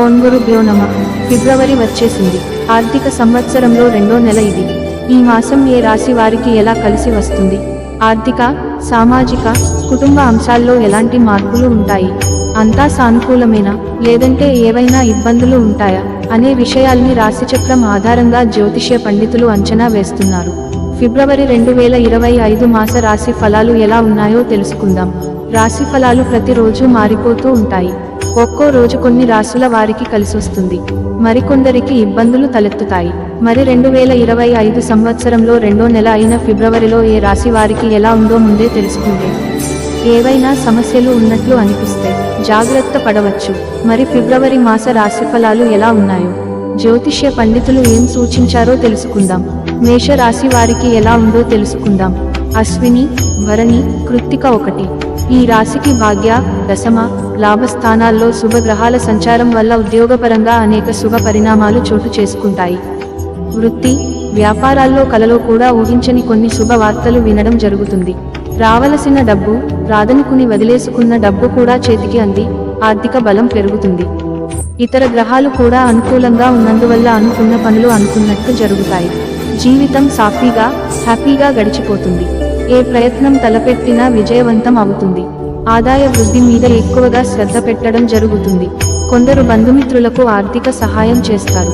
ఓం గురుభ్యో నమః. ఫిబ్రవరి వచ్చేసింది. ఆర్థిక సంవత్సరంలో రెండో నెల ఇది. ఈ మాసం ఏ రాశి వారికి ఎలా కలిసి వస్తుంది? ఆర్థిక, సామాజిక, కుటుంబ అంశాల్లో ఎలాంటి మార్పులు ఉంటాయి? అంతా సానుకూలమేనా, లేదంటే ఏవైనా ఇబ్బందులు ఉంటాయా అనే విషయాల్ని రాశిచక్రం ఆధారంగా జ్యోతిష్య పండితులు అంచనా వేస్తున్నారు. ఫిబ్రవరి 2025 మాస రాశి ఫలాలు ఎలా ఉన్నాయో తెలుసుకుందాం. రాశి ఫలాలు ప్రతిరోజు మారిపోతూ ఉంటాయి. ఒక్కో రోజు కొన్ని రాశుల వారికి కలిసొస్తుంది, మరికొందరికి ఇబ్బందులు తలెత్తుతాయి. మరి 2025 సంవత్సరంలో రెండో నెల అయిన ఫిబ్రవరిలో ఏ రాశి వారికి ఎలా ఉందో ముందే తెలుసుకుంటే ఏవైనా సమస్యలు ఉన్నట్లు అనిపిస్తే జాగ్రత్త పడవచ్చు. మరి ఫిబ్రవరి మాస రాశి ఫలాలు ఎలా ఉన్నాయో జ్యోతిష్య పండితులు ఏం సూచించారో తెలుసుకుందాం. మేష రాశి వారికి ఎలా ఉందో తెలుసుకుందాం. అశ్విని, భరణి, కృత్తిక 1. ఈ రాశికి భాగ్య, దశమ, లాభస్థానాల్లో శుభగ్రహాల సంచారం వల్ల ఉద్యోగపరంగా అనేక శుభ పరిణామాలు చోటు చేసుకుంటాయి. వృత్తి, వ్యాపారాల్లో కలలో కూడా ఊహించని కొన్ని శుభవార్తలు వినడం జరుగుతుంది. రావలసిన డబ్బు, రాదనుకుని వదిలేసుకున్న డబ్బు కూడా చేతికి అంది ఆర్థిక బలం పెరుగుతుంది. ఇతర గ్రహాలు కూడా అనుకూలంగా ఉన్నందువల్ల అనుకున్న పనులు అనుకున్నట్టు జరుగుతాయి. జీవితం సాఫీగా, హ్యాపీగా గడిచిపోతుంది. ఏ ప్రయత్నం తలపెట్టినా విజయవంతం అవుతుంది. ఆదాయ వృద్ధి మీద ఎక్కువగా శ్రద్ధ పెట్టడం జరుగుతుంది. కొందరు బంధుమిత్రులకు ఆర్థిక సహాయం చేస్తారు.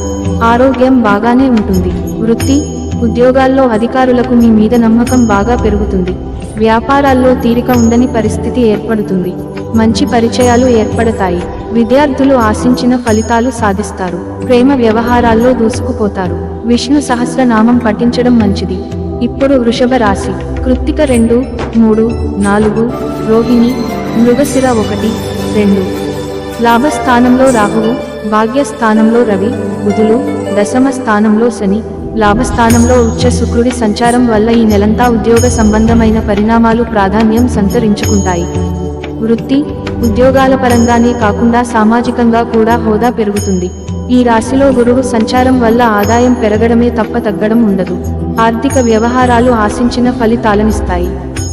ఆరోగ్యం బాగానే ఉంటుంది. వృత్తి, ఉద్యోగాల్లో అధికారులకు మీ మీద నమ్మకం బాగా పెరుగుతుంది. వ్యాపారాల్లో తీరిక ఉండని పరిస్థితి ఏర్పడుతుంది. మంచి పరిచయాలు ఏర్పడతాయి. విద్యార్థులు ఆశించిన ఫలితాలు సాధిస్తారు. ప్రేమ వ్యవహారాల్లో దూసుకుపోతారు. విష్ణు సహస్రనామం పఠించడం మంచిది. ఇప్పుడు వృషభ రాశి. కృత్తిక 2, 3, 4, రోహిణి, మృగశిర 1, 2. లాభస్థానంలో రాహువు, భాగ్యస్థానంలో రవి, బుధులు, దశమ స్థానంలో శని, లాభస్థానంలో ఉచ్చ శుక్రుడి సంచారం వల్ల ఈ నెలంతా ఉద్యోగ సంబంధమైన పరిణామాలు ప్రాధాన్యం సంతరించుకుంటాయి. వృత్తి, ఉద్యోగాల పరంగానే కాకుండా సామాజికంగా కూడా హోదా పెరుగుతుంది. ఈ రాశిలో గురువు సంచారం వల్ల ఆదాయం పెరగడమే తప్ప తగ్గడం ఉండదు. ఆర్థిక వ్యవహారాలు ఆశించిన ఫలితాలనిస్తాయి.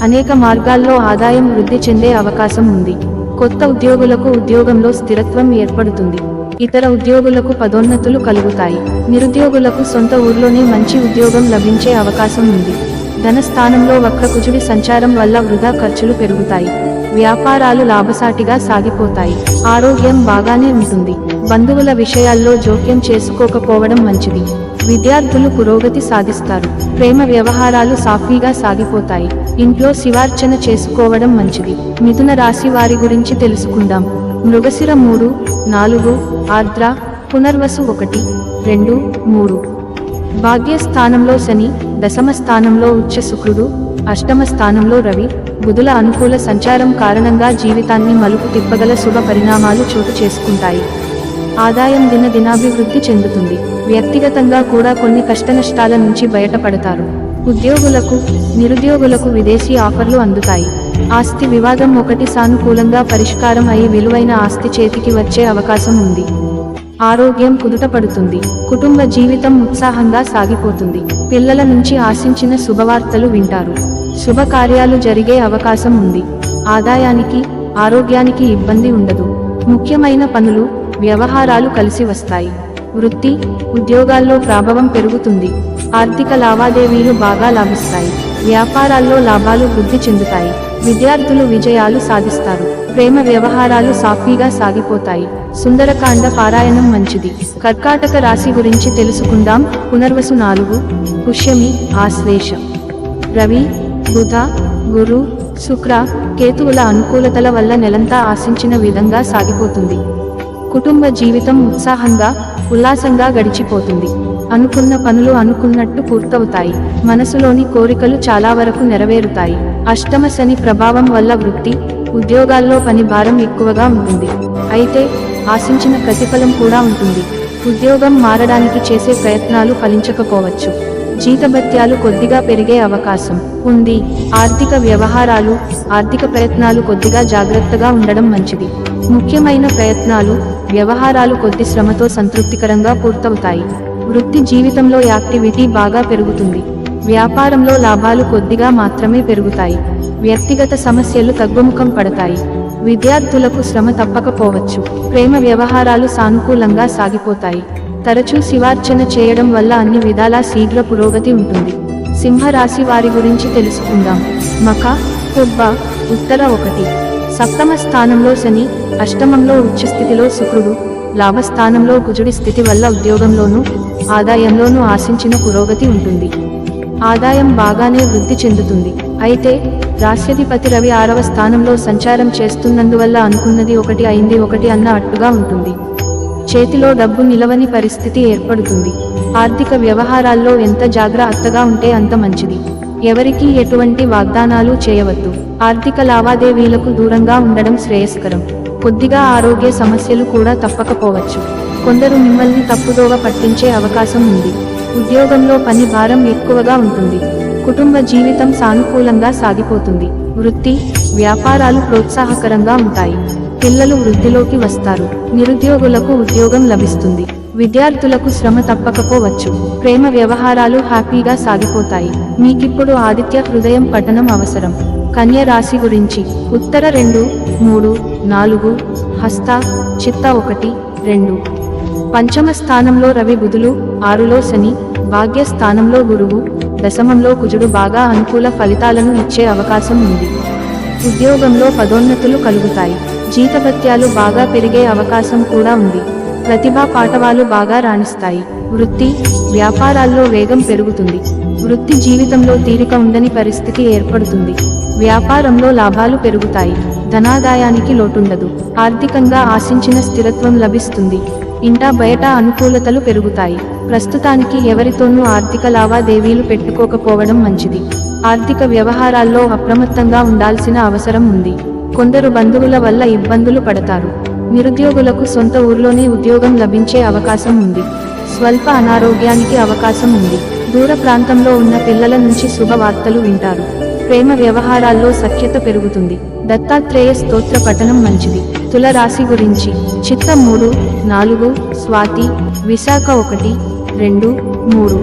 అనేక మార్గాల్లో ఆదాయం వృద్ధి చెందే అవకాశం ఉంది. కొత్త ఉద్యోగులకు ఉద్యోగంలో స్థిరత్వం ఏర్పడుతుంది. ఇతర ఉద్యోగులకు పదోన్నతులు కలుగుతాయి. నిరుద్యోగులకు సొంత ఊర్లోనే మంచి ఉద్యోగం లభించే అవకాశం ఉంది. ధనస్థానంలో వక్రకుజుడి సంచారం వల్ల వృధా ఖర్చులు పెరుగుతాయి. వ్యాపారాలు లాభసాటిగా సాగిపోతాయి. ఆరోగ్యం బాగానే ఉంటుంది. బంధువుల విషయాల్లో జోక్యం చేసుకోకపోవడం మంచిది. విద్యార్థులు పురోగతి సాధిస్తారు. ప్రేమ వ్యవహారాలు సాఫీగా సాగిపోతాయి. ఇంట్లో శివార్చన చేసుకోవడం మంచిది. మిథున రాశి వారి గురించి తెలుసుకుందాం. మృగశిర 3, 4, ఆర్ద్ర, పునర్వసు 1, 2, 3. భాగ్యస్థానంలో శని, దశమ స్థానంలో ఉచ్చ శుక్రుడు, అష్టమ స్థానంలో రవి, బుధుల అనుకూల సంచారం కారణంగా జీవితాన్ని మలుపు తిప్పగల శుభ పరిణామాలు చోటు చేసుకుంటాయి. ఆదాయం దినదినాభివృద్ధి చెందుతుంది. వ్యక్తిగతంగా కూడా కొన్ని కష్టనష్టాల నుంచి బయటపడతారు. ఉద్యోగులకు, నిరుద్యోగులకు విదేశీ ఆఫర్లు అందుతాయి. ఆస్తి వివాదం ఒకటి సానుకూలంగా పరిష్కారం అయి విలువైన ఆస్తి చేతికి వచ్చే అవకాశం ఉంది. ఆరోగ్యం కుదుటపడుతుంది. కుటుంబ జీవితం ఉత్సాహంగా సాగిపోతుంది. పిల్లల నుంచి ఆశించిన శుభవార్తలు వింటారు. శుభకార్యాలు జరిగే అవకాశం ఉంది. ఆదాయానికి, ఆరోగ్యానికి ఇబ్బంది ఉండదు. ముఖ్యమైన పనులు, వ్యవహారాలు కలిసి వస్తాయి. వృత్తి, ఉద్యోగాల్లో ప్రాభవం పెరుగుతుంది. ఆర్థిక లావాదేవీలు బాగా లాభిస్తాయి. వ్యాపారాల్లో లాభాలు వృద్ధి చెందుతాయి. విద్యార్థులు విజయాలు సాధిస్తారు. ప్రేమ వ్యవహారాలు సాఫీగా సాగిపోతాయి. సుందరకాండ పారాయణం మంచిది. కర్కాటక రాశి గురించి తెలుసుకుందాం. పునర్వసు 4, పుష్యమి, ఆశ్లేష. రవి, బుధ, గురు, శుక్ర, కేతువుల అనుకూలతల వల్ల నెలంతా ఆశించిన విధంగా సాగిపోతుంది. కుటుంబ జీవితం ఉత్సాహంగా, ఉల్లాసంగా గడిచిపోతుంది. అనుకున్న పనులు అనుకున్నట్టు పూర్తవుతాయి. మనసులోని కోరికలు చాలా వరకు నెరవేరుతాయి. అష్టమ శని ప్రభావం వల్ల వృత్తి, ఉద్యోగాల్లో పని భారం ఎక్కువగా ఉంటుంది. అయితే ఆశించిన ప్రతిఫలం కూడా ఉంటుంది. ఉద్యోగం మారడానికి చేసే ప్రయత్నాలు ఫలించకపోవచ్చు. జీతభత్యాలు కొద్దిగా పెరిగే అవకాశం ఉంది. ఆర్థిక వ్యవహారాలు, ఆర్థిక ప్రయత్నాలు కొద్దిగా జాగ్రత్తగా ఉండడం మంచిది. ముఖ్యమైన ప్రయత్నాలు, వ్యవహారాలు కొద్ది శ్రమతో సంతృప్తికరంగా పూర్తవుతాయి. వృత్తి జీవితంలో యాక్టివిటీ బాగా పెరుగుతుంది. వ్యాపారంలో లాభాలు కొద్దిగా మాత్రమే పెరుగుతాయి. వ్యక్తిగత సమస్యలు తగ్గుముఖం పడతాయి. విద్యార్థులకు శ్రమ తప్పకపోవచ్చు. ప్రేమ వ్యవహారాలు సానుకూలంగా సాగిపోతాయి. తరచూ శివార్చన చేయడం వల్ల అన్ని విధాలా శీఘ్ర పురోగతి ఉంటుంది. సింహరాశి వారి గురించి తెలుసుకుందాం. మఖ, పుబ్బ, ఉత్తర 1. సప్తమ స్థానంలో శని, అష్టమంలో ఉచ్చస్థితిలో శుక్రుడు, లాభస్థానంలో కుజుడి స్థితి వల్ల ఉద్యోగంలోనూ ఆదాయంలోనూ ఆశించిన పురోగతి ఉంటుంది. ఆదాయం బాగానే వృద్ధి చెందుతుంది. అయితే రాశ్యాధిపతి రవి 6వ స్థానంలో సంచారం చేస్తున్నందువల్ల అనుకున్నది ఒకటి అయింది ఒకటి అన్న అట్టుగా ఉంటుంది. చేతిలో డబ్బు నిలవని పరిస్థితి ఏర్పడుతుంది. ఆర్థిక వ్యవహారాల్లో ఎంత జాగ్రత్తగా ఉంటే అంత మంచిది. ఎవరికీ ఎటువంటి వాగ్దానాలు చేయవద్దు. ఆర్థిక లావాదేవీలకు దూరంగా ఉండడం శ్రేయస్కరం. కొద్దిగా ఆరోగ్య సమస్యలు కూడా తప్పకపోవచ్చు. కొందరు మిమ్మల్ని తప్పుదోవ పట్టించే అవకాశం ఉంది. ఉద్యోగంలో పని భారం ఎక్కువగా ఉంటుంది. కుటుంబ జీవితం సానుకూలంగా సాగిపోతుంది. వృత్తి, వ్యాపారాలు ప్రోత్సాహకరంగా ఉంటాయి. పిల్లలు వృద్ధిలోకి వస్తారు. నిరుద్యోగులకు ఉద్యోగం లభిస్తుంది. విద్యార్థులకు శ్రమ తప్పకపోవచ్చు. ప్రేమ వ్యవహారాలు హ్యాపీగా సాగిపోతాయి. మీకిప్పుడు ఆదిత్య హృదయం పఠనం అవసరం. కన్య రాశి గురించి ఉత్తర 2, 3, 4, హస్త, చిత్త 1, 2. పంచమ స్థానంలో రవి బుధులు, 6లో శని, భాగ్య స్థానంలో గురువు, దశమంలో కుజుడు బాగా అనుకూల ఫలితాలను ఇచ్చే అవకాశం ఉంది. ఉద్యోగంలో పదోన్నతులు కలుగుతాయి. జీతభత్యాలు బాగా పెరిగే అవకాశం కూడా ఉంది. ప్రతిభా పాటవాలు బాగా రాణిస్తాయి. వృత్తి, వ్యాపారాల్లో వేగం పెరుగుతుంది. వృత్తి జీవితంలో తీరిక ఉండని పరిస్థితి ఏర్పడుతుంది. వ్యాపారంలో లాభాలు పెరుగుతాయి. ధనాదాయానికి లోటుండదు. ఆర్థికంగా ఆశించిన స్థిరత్వం లభిస్తుంది. ఇంటా బయట అనుకూలతలు పెరుగుతాయి. ప్రస్తుతానికి ఎవరితోనూ ఆర్థిక లావాదేవీలు పెట్టుకోకపోవడం మంచిది. ఆర్థిక వ్యవహారాల్లో అప్రమత్తంగా ఉండాల్సిన అవసరం ఉంది. కొందరు బంధువుల వల్ల ఇబ్బందులు పడతారు. నిరుద్యోగులకు సొంత ఊర్లోనే ఉద్యోగం లభించే అవకాశం ఉంది. స్వల్ప అనారోగ్యానికి అవకాశం ఉంది. దూర ప్రాంతంలో ఉన్న పిల్లల నుంచి శుభవార్తలు వింటారు. ప్రేమ వ్యవహారాల్లో సఖ్యత పెరుగుతుంది. దత్తాత్రేయ స్తోత్ర పఠనం మంచిది. తుల రాశి గురించి చిత్త 3, 4, స్వాతి, విశాఖ 1, 2, 3.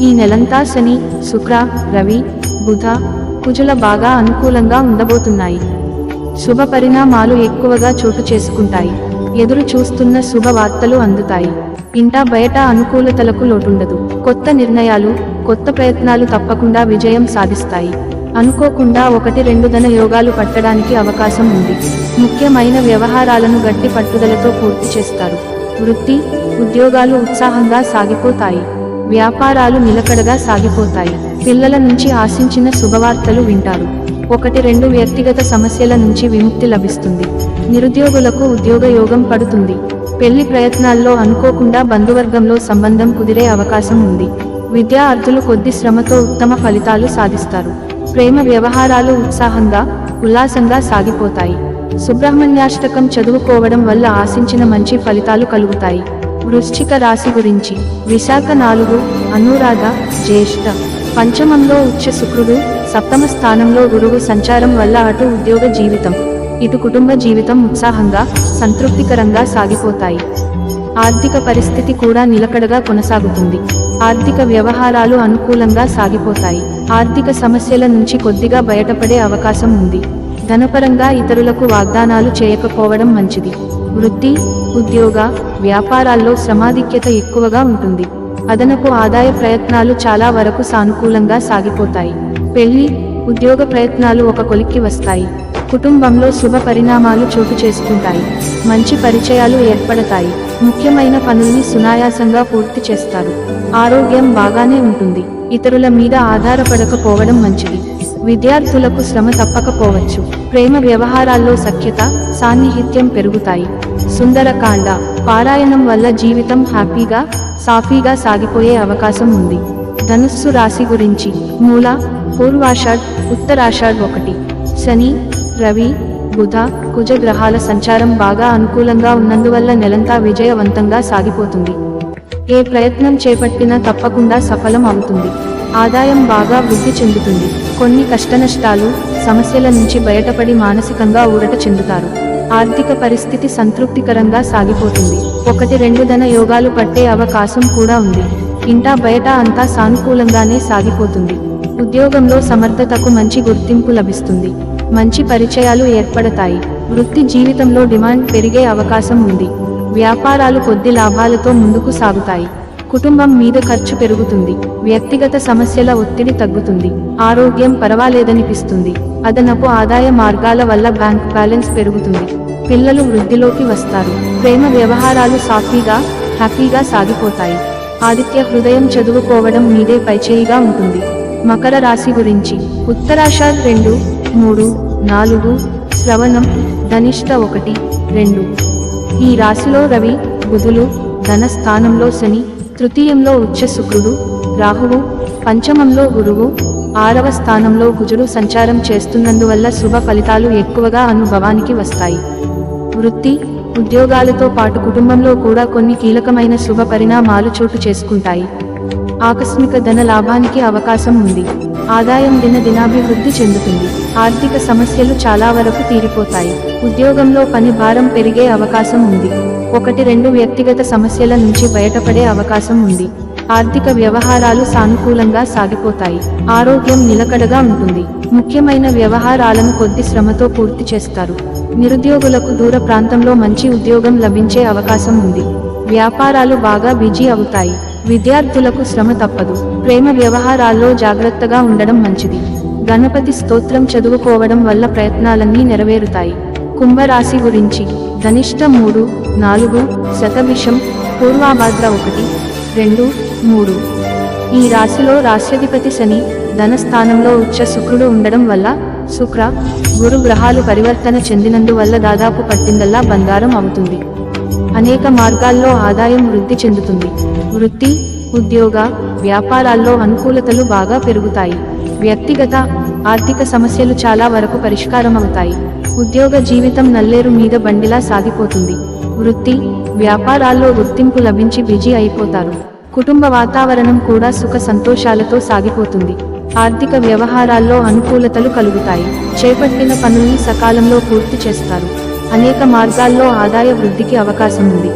ఈ నెలంతా శని, శుక్ర, రవి, బుధ, కుజుల బాగా అనుకూలంగా ఉండబోతున్నాయి. శుభ పరిణామాలు ఎక్కువగా చోటు చేసుకుంటాయి. ఎదురు చూస్తున్న శుభవార్తలు అందుతాయి. ఇంటా బయట అనుకూలతలకు లోటుండదు. కొత్త నిర్ణయాలు, కొత్త ప్రయత్నాలు తప్పకుండా విజయం సాధిస్తాయి. అనుకోకుండా 1-2 ధన యోగాలు పట్టడానికి అవకాశం ఉంది. ముఖ్యమైన వ్యవహారాలను గట్టి పట్టుదలతో పూర్తి చేస్తారు. వృత్తి, ఉద్యోగాలు ఉత్సాహంగా సాగిపోతాయి. వ్యాపారాలు నిలకడగా సాగిపోతాయి. పిల్లల నుంచి ఆశించిన శుభవార్తలు వింటారు. 1-2 వ్యక్తిగత సమస్యల నుంచి విముక్తి లభిస్తుంది. నిరుద్యోగులకు ఉద్యోగ యోగం పడుతుంది. పెళ్లి ప్రయత్నాల్లో అనుకోకుండా బంధువర్గంలో సంబంధం కుదిరే అవకాశం ఉంది. విద్యార్థులు కొద్ది శ్రమతో ఉత్తమ ఫలితాలు సాధిస్తారు. ప్రేమ వ్యవహారాలు ఉత్సాహంగా, ఉల్లాసంగా సాగిపోతాయి. సుబ్రహ్మణ్యాష్టకం చదువుకోవడం వల్ల ఆశించిన మంచి ఫలితాలు కలుగుతాయి. వృశ్చిక రాశి గురించి విశాఖ 4, అనురాధ, జ్యేష్ఠ. పంచమంలో ఉచ్చ శుక్రుడు, సప్తమ స్థానంలో గురువు సంచారం వల్ల అటు ఉద్యోగ జీవితం, ఇటు కుటుంబ జీవితం ఉత్సాహంగా, సంతృప్తికరంగా సాగిపోతాయి. ఆర్థిక పరిస్థితి కూడా నిలకడగా కొనసాగుతుంది. ఆర్థిక వ్యవహారాలు అనుకూలంగా సాగిపోతాయి. ఆర్థిక సమస్యల నుంచి కొద్దిగా బయటపడే అవకాశం ఉంది. ధనపరంగా ఇతరులకు వాగ్దానాలు చేయకపోవడం మంచిది. వృత్తి, ఉద్యోగ, వ్యాపారాల్లో శ్రమాధిక్యత ఎక్కువగా ఉంటుంది. అదనపు ఆదాయ ప్రయత్నాలు చాలా వరకు సానుకూలంగా సాగిపోతాయి. పెళ్లి, ఉద్యోగ ప్రయత్నాలు ఒక కొలిక్కి వస్తాయి. కుటుంబంలో శుభ పరిణామాలు చోటు చేసుకుంటాయి. మంచి పరిచయాలు ఏర్పడతాయి. ముఖ్యమైన పనుల్ని సునాయాసంగా పూర్తి చేస్తారు. ఆరోగ్యం బాగానే ఉంటుంది. ఇతరుల మీద ఆధారపడకపోవడం మంచిది. విద్యార్థులకు శ్రమ తప్పకపోవచ్చు. ప్రేమ వ్యవహారాల్లో సఖ్యత, సాన్నిహిత్యం పెరుగుతాయి. సుందరకాండ పారాయణం వల్ల జీవితం హ్యాపీగా, సాఫీగా సాగిపోయే అవకాశం ఉంది. ధనుస్సు రాశి గురించి మూల, పూర్వాషాఢ్, ఉత్తరాషాఢ్ 1. శని, రవి, బుధ, కుజ గ్రహాల సంచారం బాగా అనుకూలంగా ఉన్నందువల్ల నెలంతా విజయవంతంగా సాగిపోతుంది. ఏ ప్రయత్నం చేపట్టినా తప్పకుండా సఫలం అవుతుంది. ఆదాయం బాగా వృద్ధి చెందుతుంది. కొన్ని కష్టనష్టాలు, సమస్యల నుంచి బయటపడి మానసికంగా ఊరట చెందుతారు. ఆర్థిక పరిస్థితి సంతృప్తికరంగా సాగిపోతుంది. 1-2 ధన యోగాలు పట్టే అవకాశం కూడా ఉంది. ఇంటా బయట అంతా సానుకూలంగానే సాగిపోతుంది. ఉద్యోగంలో సమర్థతకు మంచి గుర్తింపు లభిస్తుంది. మంచి పరిచయాలు ఏర్పడతాయి. వృత్తి జీవితంలో డిమాండ్ పెరిగే అవకాశం ఉంది. వ్యాపారాలు కొద్ది లాభాలతో ముందుకు సాగుతాయి. కుటుంబం మీద ఖర్చు పెరుగుతుంది. వ్యక్తిగత సమస్యల ఒత్తిడి తగ్గుతుంది. ఆరోగ్యం పర్వాలేదనిపిస్తుంది. అదనపు ఆదాయ మార్గాల వల్ల బ్యాంక్ బ్యాలెన్స్ పెరుగుతుంది. పిల్లలు వృద్ధిలోకి వస్తారు. ప్రేమ వ్యవహారాలు సాఫీగా హ్యాపీగా సాగిపోతాయి. ఆదిత్య హృదయం చదువుకోవడం మీదే పైచేయిగా ఉంటుంది. మకర రాశి గురించి ఉత్తరాషాఢ్ 2, 3, 4, శ్రవణం, ధనిష్ట 1, 2. ఈ రాశిలో రవి, బుధులు, ధన స్థానంలో శని, తృతీయంలో ఉచ్చ శుక్రుడు, రాహువు, పంచమంలో గురువు, 6వ స్థానంలో కుజుడు సంచారం చేస్తున్నందువల్ల శుభ ఫలితాలు ఎక్కువగా అనుభవానికి వస్తాయి. వృత్తి, ఉద్యోగాలతో పాటు కుటుంబంలో కూడా కొన్ని కీలకమైన శుభ పరిణామాలు చోటు చేసుకుంటాయి. ఆకస్మిక ధన లాభానికి అవకాశం ఉంది. ఆదాయం దినాభివృద్ధి చెందుతుంది. ఆర్థిక సమస్యలు చాలా వరకు తీరిపోతాయి. ఉద్యోగంలో పని భారం పెరిగే అవకాశం ఉంది. 1-2 వ్యక్తిగత సమస్యల నుంచి బయటపడే అవకాశం ఉంది. ఆర్థిక వ్యవహారాలు సానుకూలంగా సాగిపోతాయి. ఆరోగ్యం నిలకడగా ఉంటుంది. ముఖ్యమైన వ్యవహారాలను కొద్ది శ్రమతో పూర్తి చేస్తారు. నిరుద్యోగులకు దూర ప్రాంతంలో మంచి ఉద్యోగం లభించే అవకాశం ఉంది. వ్యాపారాలు బాగా బిజీ అవుతాయి. విద్యార్థులకు శ్రమ తప్పదు. ప్రేమ వ్యవహారాల్లో జాగ్రత్తగా ఉండడం మంచిది. గణపతి స్తోత్రం చదువుకోవడం వల్ల ప్రయత్నాలన్నీ నెరవేరుతాయి. కుంభరాశి గురించి ధనిష్ట 3, 4, శతభిషం, పూర్వాభాద్ర 1, 2, 3. ఈ రాశిలో రాశ్యాధిపతి శని, ధన స్థానంలో ఉచ్చ శుక్రుడు ఉండడం వల్ల శుక్ర, గురు గ్రహాలు పరివర్తన చెందినందువల్ల దాదాపు పట్టిందల్లా బంగారం అవుతుంది. అనేక మార్గాల్లో ఆదాయం వృద్ధి చెందుతుంది. వృత్తి, ఉద్యోగ, వ్యాపారాల్లో అనుకూలతలు బాగా పెరుగుతాయి. వ్యక్తిగత, ఆర్థిక సమస్యలు చాలా వరకు పరిష్కారమవుతాయి. ఉద్యోగ జీవితం నల్లేరు మీద బండిలా సాగిపోతుంది. వృత్తి, వ్యాపారాల్లో గుర్తింపు లభించి బిజీ అయిపోతారు. కుటుంబ వాతావరణం కూడా సుఖ సంతోషాలతో సాగిపోతుంది. ఆర్థిక వ్యవహారాల్లో అనుకూలతలు కలుగుతాయి. చేపట్టిన పనుల్ని సకాలంలో పూర్తి చేస్తారు. అనేక మార్గాల్లో ఆదాయ వృద్ధికి అవకాశం ఉంది.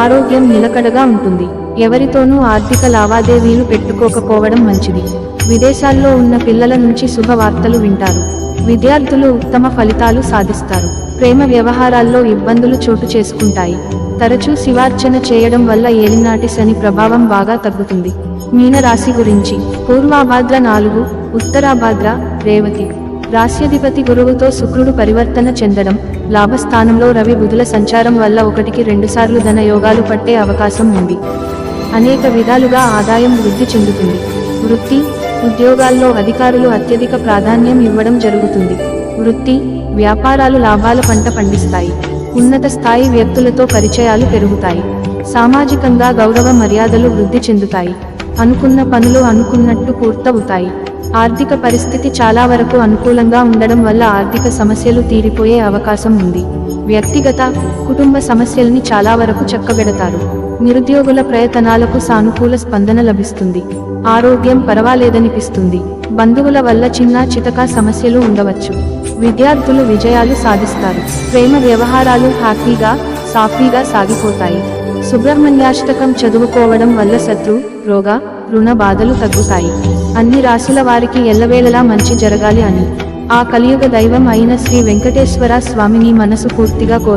ఆరోగ్యం నిలకడగా ఉంటుంది. ఎవరితోనూ ఆర్థిక లావాదేవీలు పెట్టుకోకపోవడం మంచిది. విదేశాల్లో ఉన్న పిల్లల నుంచి శుభవార్తలు వింటారు. విద్యార్థులు ఉత్తమ ఫలితాలు సాధిస్తారు. ప్రేమ వ్యవహారాల్లో ఇబ్బందులు చోటు చేసుకుంటాయి. తరచూ శివార్చన చేయడం వల్ల ఏలినాటి శని ప్రభావం బాగా తగ్గుతుంది. మీన రాశి గురించి పూర్వాభాద్ర 4, ఉత్తరాభాద్ర, రేవతి. రాశ్యాధిపతి గురువుతో శుక్రుడు పరివర్తన చెందడం, లాభస్థానంలో రవి బుధుల సంచారం వల్ల 1-2 సార్లు ధన యోగాలు పట్టే అవకాశం ఉంది. అనేక విధాలుగా ఆదాయం వృద్ధి చెందుతుంది. వృత్తి, ఉద్యోగాల్లో అధికారులు అత్యధిక ప్రాధాన్యం ఇవ్వడం జరుగుతుంది. వృత్తి, వ్యాపారాలు లాభాల పంట పండిస్తాయి. ఉన్నత స్థాయి వ్యక్తులతో పరిచయాలు పెరుగుతాయి. సామాజికంగా గౌరవ మర్యాదలు వృద్ధి చెందుతాయి. అనుకున్న పనులు అనుకున్నట్టు పూర్తవుతాయి. ఆర్థిక పరిస్థితి చాలా వరకు అనుకూలంగా ఉండడం వల్ల ఆర్థిక సమస్యలు తీరిపోయే అవకాశం ఉంది. వ్యక్తిగత, కుటుంబ సమస్యల్ని చాలా వరకు చక్కబెడతారు. నిరుద్యోగుల ప్రయత్నాలకు సానుకూల స్పందన లభిస్తుంది. ఆరోగ్యం పర్వాలేదనిపిస్తుంది. బంధువుల వల్ల చిన్న చితకా సమస్యలు ఉండవచ్చు. విద్యార్థులు విజయాలు సాధిస్తారు. ప్రేమ వ్యవహారాలు హ్యాపీగా సాఫీగా సాగిపోతాయి. సుబ్రహ్మణ్యాష్టకం చదువుకోవడం వల్ల శత్రు, రోగ, రుణ బాధలు తగ్గుతాయి. అన్ని రాశుల వారికి ఎల్లవేళలా మంచి జరగాలి అని ఆ కలియుగ దైవం అయిన శ్రీ వెంకటేశ్వర స్వామిని మనసు పూర్తిగా కోరు